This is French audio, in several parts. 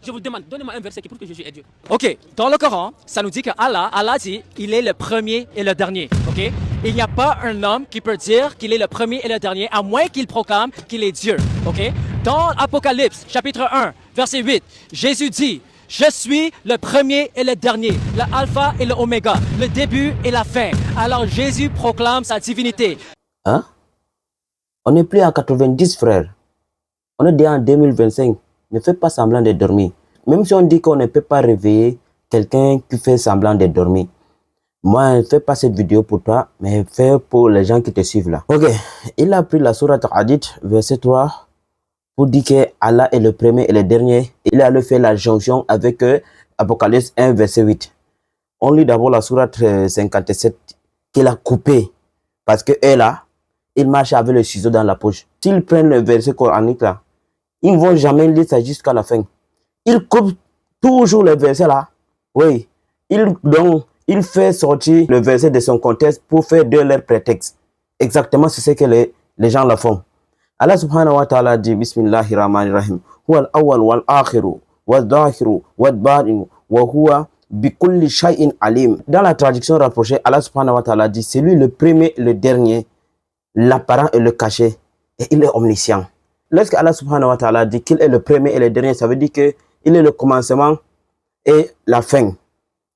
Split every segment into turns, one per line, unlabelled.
Je vous demande, donnez-moi un verset qui prouve que Jésus est Dieu.
Ok, dans le Coran, ça nous dit que Allah dit, il est le premier et le dernier. Ok, il n'y a pas un homme qui peut dire qu'il est le premier et le dernier, à moins qu'il proclame qu'il est Dieu. Ok, dans Apocalypse, chapitre 1, verset 8, Jésus dit, je suis le premier et le dernier, le alpha et le oméga, le début et la fin. Alors Jésus proclame sa divinité.
Hein? On n'est plus en 90, frère. On est déjà en 2025. Ne fais pas semblant de dormir. Même si on dit qu'on ne peut pas réveiller quelqu'un qui fait semblant de dormir. Moi, je ne fais pas cette vidéo pour toi, mais fais pour les gens qui te suivent là. Ok, il a pris la sourate Hadith, verset 3, pour dire que Allah est le premier et le dernier. Il a fait la jonction avec Apocalypse 1, verset 8. On lit d'abord la sourate 57 qu'il a coupé. Parce que là, il marche avec le ciseau dans la poche. S'ils prennent le verset coranique là, ils ne vont jamais lire ça jusqu'à la fin. Ils coupent toujours le verset là. Oui. Il fait sortir le verset de son contexte pour faire de leur prétexte. Exactement, c'est ce que les gens la font. Allah subhanahu wa ta'ala dit, Bismillahirrahmanirrahim. Huwa al-awwal wal-akhiru, wal-dahiru, wal-batinu, wa huwa bikulli shay'in alim. Dans la traduction rapprochée, Allah subhanahu wa ta'ala dit, c'est lui le premier et le dernier, l'apparent et le caché, et il est omniscient. Lorsque Allah subhanahu wa ta'ala dit qu'il est le premier et le dernier, ça veut dire qu'il est le commencement et la fin.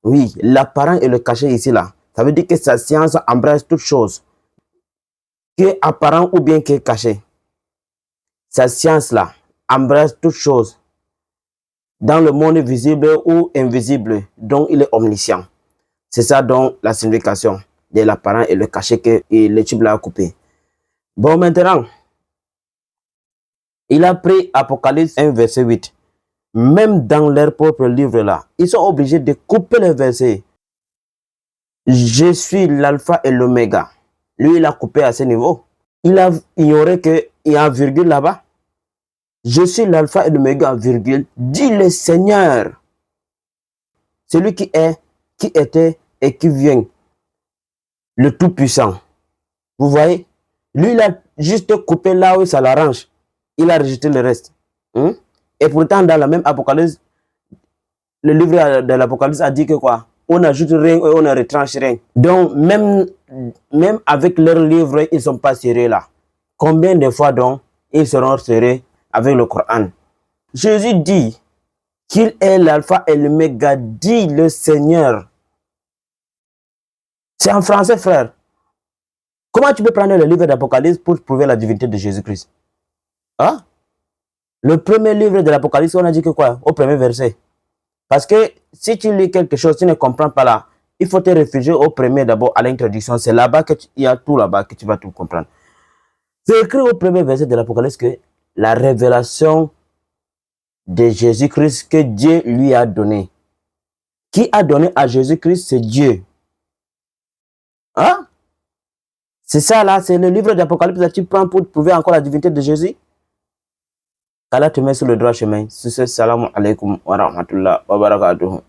Oui, l'apparent et le caché ici là. Ça veut dire que sa science embrasse toutes choses. Qui est apparent ou bien qui est caché. Sa science là embrasse toutes choses. Dans le monde visible ou invisible, dont il est omniscient. C'est ça donc la signification de l'apparent et le caché que l'étude l'a coupé. Bon, maintenant, il a pris Apocalypse 1, verset 8. Même dans leur propre livre là, ils sont obligés de couper le verset. Je suis l'alpha et l'oméga. Lui, il a coupé à ce niveau. Il a ignoré qu'il y a un virgule là-bas. Je suis l'alpha et l'oméga, virgule, dit le Seigneur. Celui qui est, qui était et qui vient. Le Tout-Puissant. Vous voyez? Lui, il a juste coupé là où ça l'arrange. Il a rejeté le reste. Et pourtant, dans la même Apocalypse, le livre de l'Apocalypse a dit que quoi? On n'ajoute rien et on ne retranche rien. Donc, même avec leur livre, ils ne sont pas sérieux là. Combien de fois donc ils seront sérieux avec le Coran? Jésus dit qu'il est l'alpha et l'oméga, dit le Seigneur. C'est en français, frère. Comment tu peux prendre le livre d'Apocalypse pour prouver la divinité de Jésus-Christ? Hein? Le premier livre de l'Apocalypse, on a dit que quoi? Au premier verset. Parce que si tu lis quelque chose, tu ne comprends pas là. Il faut te réfugier au premier d'abord à l'introduction. C'est là-bas qu'il y a tout là-bas que tu vas tout comprendre. C'est écrit au premier verset de l'Apocalypse que la révélation de Jésus-Christ que Dieu lui a donné. Qui a donné à Jésus-Christ, c'est Dieu. Hein? C'est ça là, c'est le livre d'Apocalypse que tu prends pour prouver encore la divinité de Jésus. Allah te met sur le droit chemin. Sur ce, salam alaikum wa rahmatullah wa barakatuh.